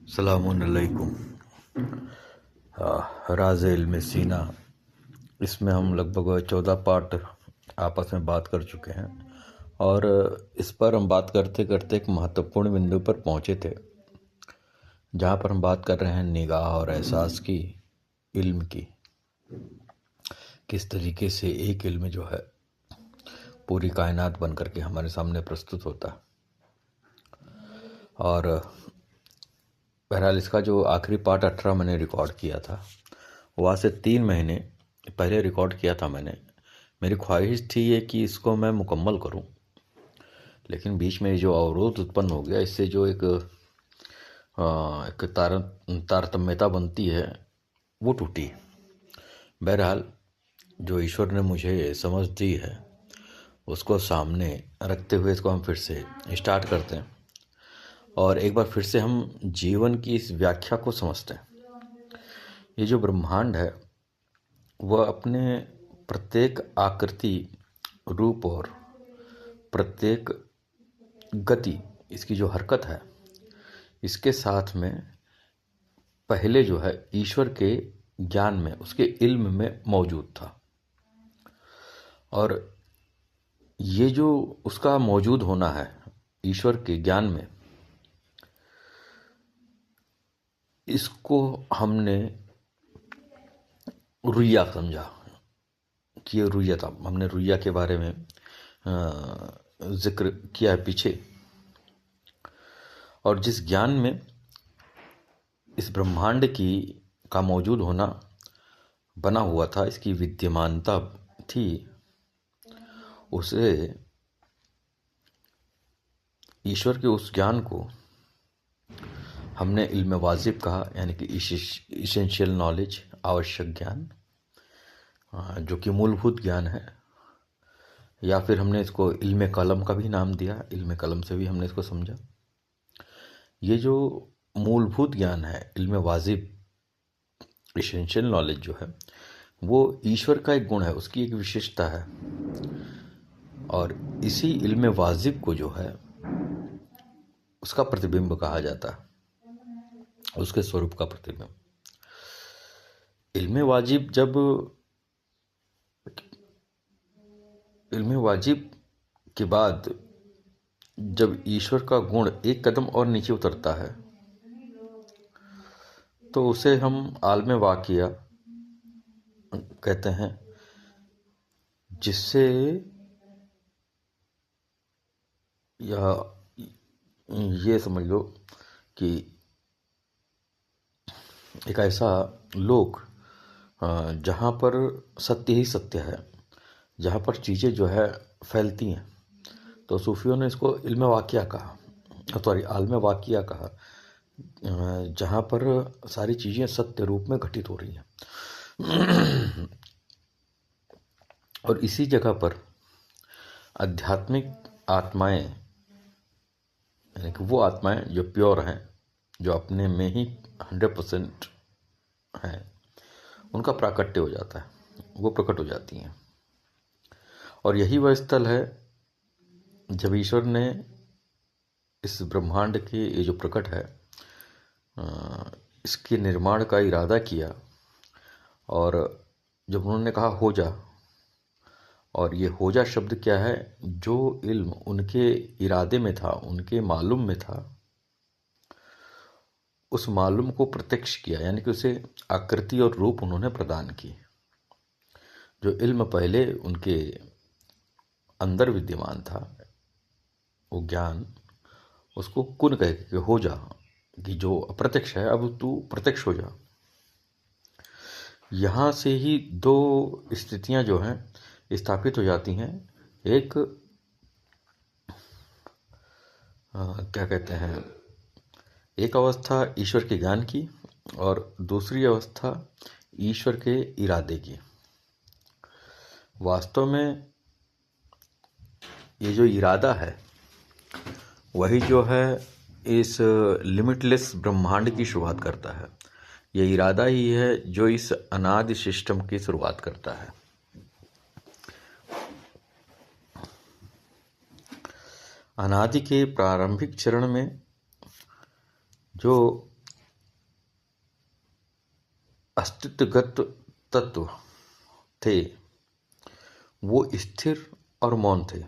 सलामुन अलैकुम। राज़ इल्म सीना, इसमें हम लगभग 14 पार्ट आपस में बात कर चुके हैं और इस पर हम बात करते करते एक महत्वपूर्ण बिंदु पर पहुंचे थे, जहां पर हम बात कर रहे हैं निगाह और एहसास की, इल्म की। किस तरीके से एक इल्म जो है पूरी कायनात बन करके हमारे सामने प्रस्तुत होता है। और बहरहाल इसका जो आखिरी पार्ट 18 मैंने रिकॉर्ड किया था, वो आज से 3 महीने पहले रिकॉर्ड किया था मैंने। मेरी ख्वाहिश थी ये कि इसको मैं मुकम्मल करूं, लेकिन बीच में जो अवरोध उत्पन्न हो गया, इससे जो एक तारतम्यता बनती है वो टूटी। बहरहाल जो ईश्वर ने मुझे समझ दी है उसको सामने रखते हुए इसको हम फिर से स्टार्ट करते हैं और एक बार फिर से हम जीवन की इस व्याख्या को समझते हैं। ये जो ब्रह्मांड है वह अपने प्रत्येक आकृति, रूप और प्रत्येक गति, इसकी जो हरकत है, इसके साथ में पहले जो है ईश्वर के ज्ञान में, उसके इल्म में मौजूद था। और ये जो उसका मौजूद होना है ईश्वर के ज्ञान में, इसको हमने रुइया समझा कि ये रुइया था। हमने रुइया के बारे में जिक्र किया है पीछे। और जिस ज्ञान में इस ब्रह्मांड की का मौजूद होना बना हुआ था, इसकी विद्यमानता थी, उसे ईश्वर के उस ज्ञान को हमने इल्म वाजिब कहा, यानी कि इसेंशियल नॉलेज, आवश्यक ज्ञान, जो कि मूलभूत ज्ञान है। या फिर हमने इसको इल्म कलम का भी नाम दिया, इल्म कलम से भी हमने इसको समझा। ये जो मूलभूत ज्ञान है, इल्म वाजिब, इसेंशियल नॉलेज जो है, वो ईश्वर का एक गुण है, उसकी एक विशेषता है। और इसी इल्म वाजिब को जो है उसका प्रतिबिंब कहा जाता है, उसके स्वरूप का प्रतिबिंब। इल्म वाजिब के बाद जब ईश्वर का गुण एक कदम और नीचे उतरता है तो उसे हम आलम वाकिया कहते हैं, जिससे या ये समझ लो कि एक ऐसा लोक जहाँ पर सत्य ही सत्य है, जहाँ पर चीज़ें जो है फैलती हैं। तो सूफियों ने इसको इल्म वाकिया कहा, सॉरी आलम वाकिया कहा, जहाँ पर सारी चीज़ें सत्य रूप में घटित हो रही हैं। और इसी जगह पर आध्यात्मिक आत्माएं, यानी कि वो आत्माएं जो प्योर हैं, जो अपने में ही 100% हैं, उनका प्राकट्य हो जाता है, वो प्रकट हो जाती हैं। और यही वह स्थल है जब ईश्वर ने इस ब्रह्मांड के ये जो प्रकट है, इसके निर्माण का इरादा किया। और जब उन्होंने कहा हो जा, और ये हो जा शब्द क्या है, जो इल्म उनके इरादे में था, उनके मालूम में था, उस मालूम को प्रत्यक्ष किया, यानी कि उसे आकृति और रूप उन्होंने प्रदान की। जो इल्म पहले उनके अंदर विद्यमान था, वो ज्ञान, उसको कुन कह के हो जा, कि जो अप्रत्यक्ष है अब तू प्रत्यक्ष हो जा। यहाँ से ही दो स्थितियां जो हैं स्थापित हो जाती हैं। एक क्या कहते हैं, एक अवस्था ईश्वर के ज्ञान की और दूसरी अवस्था ईश्वर के इरादे की। वास्तव में ये जो इरादा है वही जो है इस लिमिटलेस ब्रह्मांड की शुरुआत करता है। ये इरादा ही है जो इस अनादि सिस्टम की शुरुआत करता है। अनादि के प्रारंभिक चरण में जो अस्तित्वगत तत्व थे वो स्थिर और मौन थे।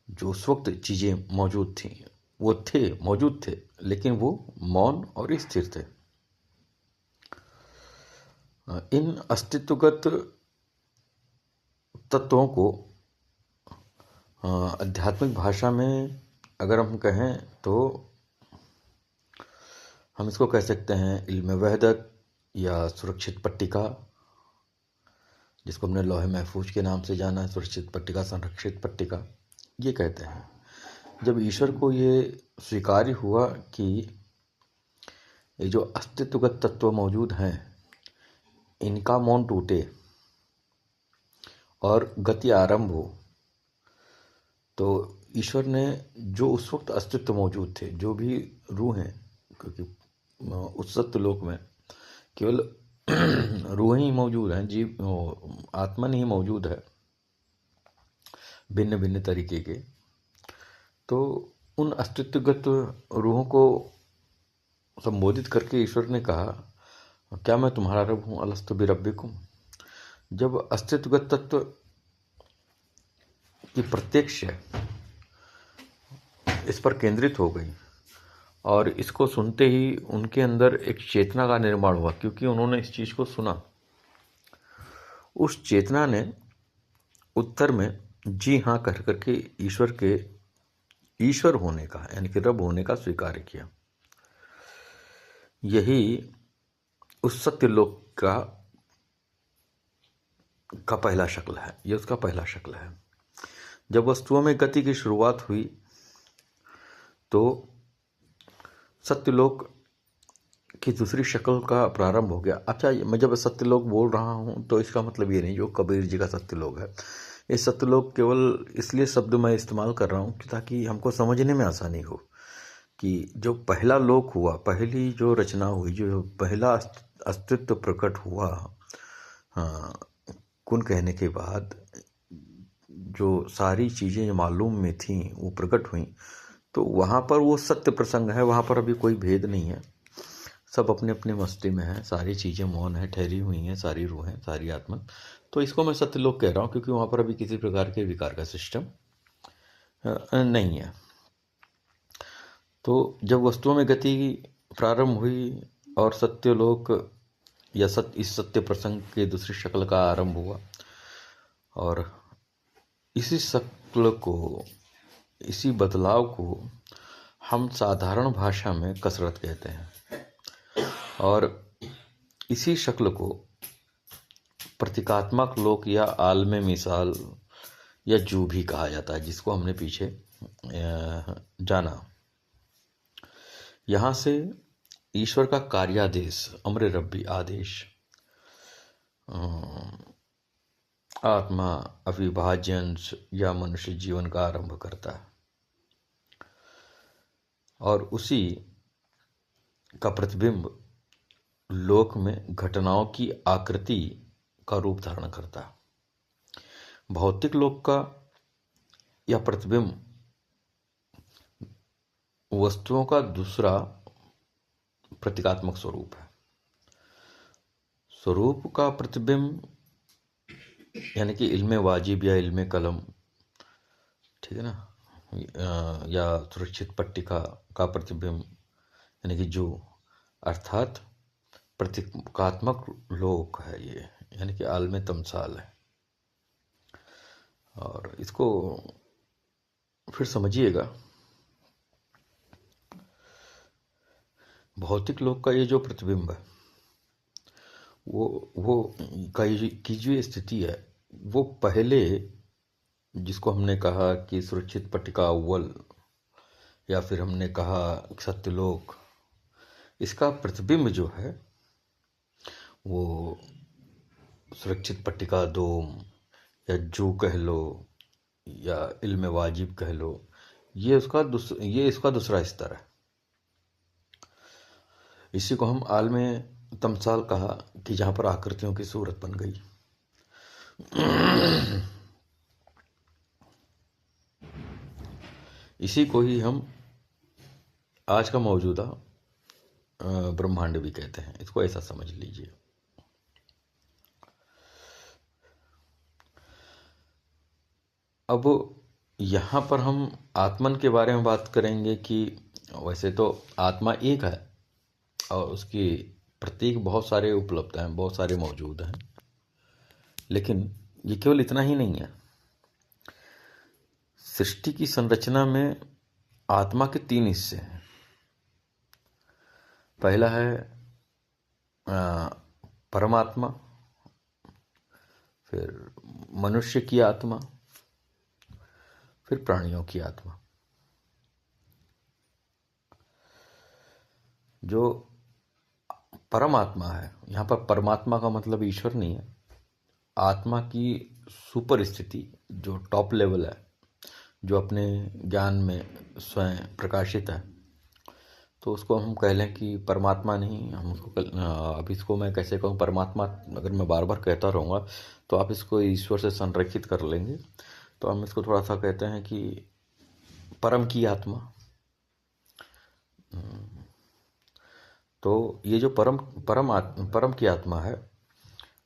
जो उस वक्त चीजें मौजूद थीं वो मौजूद थे, लेकिन वो मौन और स्थिर थे। इन अस्तित्वगत तत्वों को आध्यात्मिक भाषा में अगर हम कहें तो हम इसको कह सकते हैं इल्म वहदत या सुरक्षित पट्टिका, जिसको हमने लौह महफूज के नाम से जाना है, सुरक्षित पट्टिका, संरक्षित पट्टिका, ये कहते हैं। जब ईश्वर को ये स्वीकार्य हुआ कि ये जो अस्तित्वगत तत्व मौजूद हैं इनका मौन टूटे और गति आरंभ हो, तो ईश्वर ने जो उस वक्त अस्तित्व मौजूद थे, जो भी रूह हैं, क्योंकि उस सत्य लोक में केवल रूह ही मौजूद हैं, जीव आत्मा नहीं मौजूद है भिन्न भिन्न तरीके के। तो उन अस्तित्वगत रूहों को संबोधित करके ईश्वर ने कहा, क्या मैं तुम्हारा रब हूँ, अलस्तु बिरब्बिकुम। जब अस्तित्वगत तत्व की प्रत्यक्ष इस पर केंद्रित हो गई और इसको सुनते ही उनके अंदर एक चेतना का निर्माण हुआ, क्योंकि उन्होंने इस चीज को सुना। उस चेतना ने उत्तर में जी हाँ कह करके ईश्वर के ईश्वर होने का, यानी कि रब होने का स्वीकार किया। यही उस सत्य लोक का पहला शक्ल है, यह उसका पहला शक्ल है। जब वस्तुओं में गति की शुरुआत हुई तो सत्यलोक की दूसरी शक्ल का प्रारंभ हो गया। अच्छा, मैं जब सत्यलोक बोल रहा हूँ तो इसका मतलब ये नहीं जो कबीर जी का सत्यलोक है। ये सत्यलोक केवल इसलिए शब्द मैं इस्तेमाल कर रहा हूँ कि ताकि हमको समझने में आसानी हो कि जो पहला लोक हुआ, पहली जो रचना हुई, जो पहला अस्तित्व प्रकट हुआ, हाँ, कुन कहने के बाद जो सारी चीज़ें मालूम में थीं वो प्रकट हुई, तो वहाँ पर वो सत्य प्रसंग है। वहाँ पर अभी कोई भेद नहीं है, सब अपने अपने मस्ती में है, सारी चीज़ें मौन है, ठहरी हुई हैं, सारी रूहें, सारी आत्मा। तो इसको मैं सत्यलोक कह रहा हूँ क्योंकि वहाँ पर अभी किसी प्रकार के विकार का सिस्टम नहीं है। तो जब वस्तुओं में गति प्रारंभ हुई और सत्यलोक या इस सत्य प्रसंग के दूसरी शक्ल का आरंभ हुआ, और इसी शक्ल को, इसी बदलाव को हम साधारण भाषा में कसरत कहते हैं, और इसी शक्ल को प्रतीकात्मक लोक या आलम मिसाल या जो भी कहा जाता है, जिसको हमने पीछे जाना। यहाँ से ईश्वर का कार्यादेश, अमर रब्बी आदेश, आत्मा अविभाज्य या मनुष्य जीवन का आरंभ करता है, और उसी का प्रतिबिंब लोक में घटनाओं की आकृति का रूप धारण करता है। भौतिक लोक का यह प्रतिबिंब वस्तुओं का दूसरा प्रतीकात्मक स्वरूप है। स्वरूप का प्रतिबिंब यानी कि इल्मे वाजिब या इल्मे कलम, ठीक है ना, या सुरक्षित पट्टिका का प्रतिबिंब यानी कि जो, अर्थात प्रतीकात्मक लोक है ये, यानी कि आलम तमसाल है। और इसको फिर समझिएगा, भौतिक लोक का ये जो प्रतिबिंब है वो की जो स्थिति है, वो पहले जिसको हमने कहा कि सुरक्षित पट्टिका अव्वल, या फिर हमने कहा सत्यलोक, इसका प्रतिबिंब जो है वो सुरक्षित पट्टिका दोम या जो कह लो या इल्म वाजिब कह लो, ये इसका दूसरा स्तर है। इसी को हम आलम तमसाल कहा कि जहां पर आकृतियों की सूरत बन गई। इसी को ही हम आज का मौजूदा ब्रह्मांड भी कहते हैं, इसको ऐसा समझ लीजिए। अब यहाँ पर हम आत्मन के बारे में बात करेंगे कि वैसे तो आत्मा एक है और उसकी प्रतीक बहुत सारे उपलब्ध हैं, बहुत सारे मौजूद हैं, लेकिन ये केवल इतना ही नहीं है। सृष्टि की संरचना में आत्मा के 3 हिस्से हैं। पहला है परमात्मा, फिर मनुष्य की आत्मा, फिर प्राणियों की आत्मा। जो परमात्मा है, यहाँ पर परमात्मा का मतलब ईश्वर नहीं है, आत्मा की सुपर स्थिति जो टॉप लेवल है, जो अपने ज्ञान में स्वयं प्रकाशित है, तो उसको हम कह लें कि परमात्मा नहीं, हम उसको अब इसको मैं कैसे कहूँ, परमात्मा अगर मैं बार बार कहता रहूँगा तो आप इसको ईश्वर से संरेखित कर लेंगे, तो हम इसको थोड़ा सा कहते हैं कि परम की आत्मा। तो ये जो परम की आत्मा है,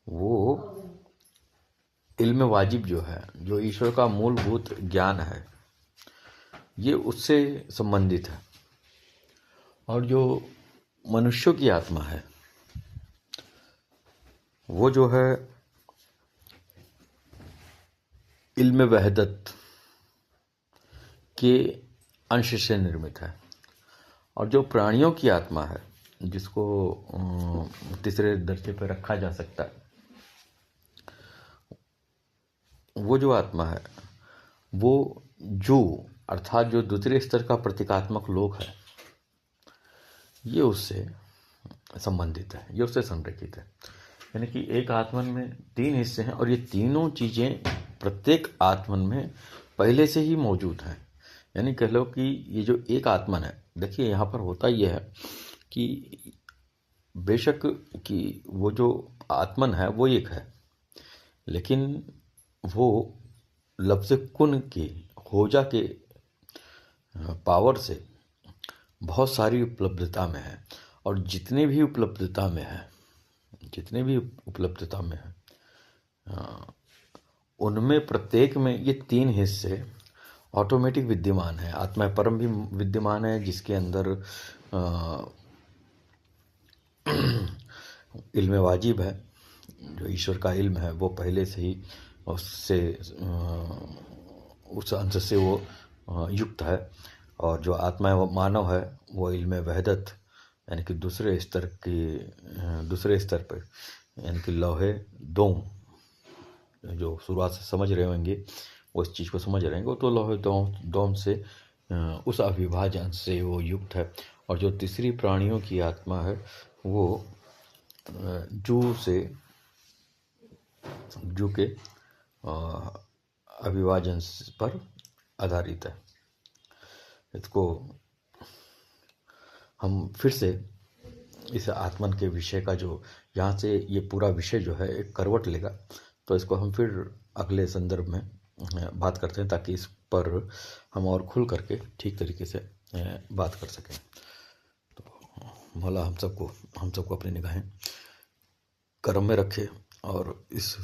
वो इल्म वाजिब जो है, जो ईश्वर का मूलभूत ज्ञान है, ये उससे संबंधित है। और जो मनुष्यों की आत्मा है, वो जो है इल्म वहदत के अंश से निर्मित है। और जो प्राणियों की आत्मा है, जिसको तीसरे दर्जे पर रखा जा सकता है, वो जो आत्मा है, वो जो अर्थात जो दूसरे स्तर का प्रतीकात्मक लोक है, ये उससे संबंधित है, ये उससे संरेखित है। यानी कि एक आत्मन में 3 हिस्से हैं और ये तीनों चीज़ें प्रत्येक आत्मन में पहले से ही मौजूद हैं। यानी कह लो कि ये जो एक आत्मन है, देखिए यहाँ पर होता ये है कि बेशक कि वो जो आत्मन है वो एक है, लेकिन वो लफ्ज़ कुन के होजा के पावर से बहुत सारी उपलब्धता में है। और जितने भी उपलब्धता में है उनमें प्रत्येक में ये 3 हिस्से ऑटोमेटिक विद्यमान है। आत्मा परम भी विद्यमान है, जिसके अंदर इल्म वाजिब है, जो ईश्वर का इल्म है वो पहले से ही उससे उस अंश से वो युक्त है। और जो आत्मा है वो मानव है, वो इल्म वहदत यानी कि दूसरे स्तर पर, यानी कि लौहे दोम, जो शुरुआत से समझ रहे होंगे वो इस चीज़ को समझ रहे होंगे, तो लौहे दोम से उस अविभाजन से वो युक्त है। और जो तीसरी प्राणियों की आत्मा है, वो जू के अविभाजन पर आधारित है। इसको हम फिर से इस आत्मन के विषय का जो यहाँ से ये पूरा विषय जो है एक करवट लेगा, तो इसको हम फिर अगले संदर्भ में बात करते हैं, ताकि इस पर हम और खुल करके ठीक तरीके से बात कर सकें। तो मौला हम सबको अपनी निगाहें कर्म में रखे और इस